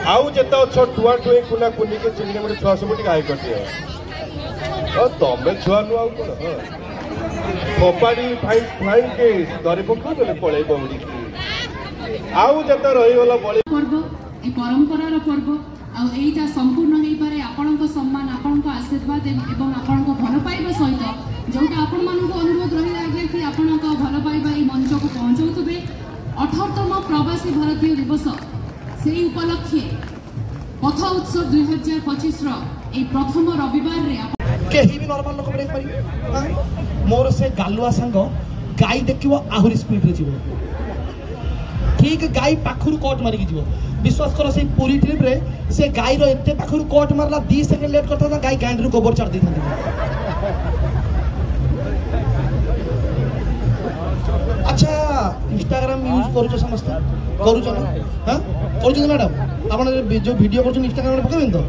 आउ जत अच्छ टुआ टुए कुना कुनी के चिल्ले गोटे छुआ सब टिके आय करते तमें छुआ नु आउ कोन फोपाड़ी फाइन फाइन के धरी पका देले पळे बौड़ी आउ जत रही वाला बळे पर्व ए परंपरा रो पर्व आ एटा संपूर्ण हेई पारे आपनक सम्मान आपनक आशीर्वाद एवं आपनक भल पाइबा सहित जोटा आपण मानक अनुरोध रही आगे कि आपनक भल पाइबा ए मंच को पहुंचाउतबे 18तम प्रवासी भारतीय दिवस से उपलक्षे पथ उत्सव 2025 रो ए प्रथम रविवार रे केही भी नॉर्मल लोक बड़े पारी मोर से गालुआ संग गाई देखिबो आहुरी स्पीड रे जीवो ठीक गाई पाखुर कोट मारी जीवो विश्वास करो से पूरी ट्रिप रे से गाई रो एते पाखुर कोट मारला 20 सेकंड लेट करता था गाई गांड रो गोबर चढ़ दी था अच्छा इंस्टाग्राम यूज करू समस्त करू ना हां करू मैडम आपण जो वीडियो करू इंस्टाग्राम रे पकेबेन तो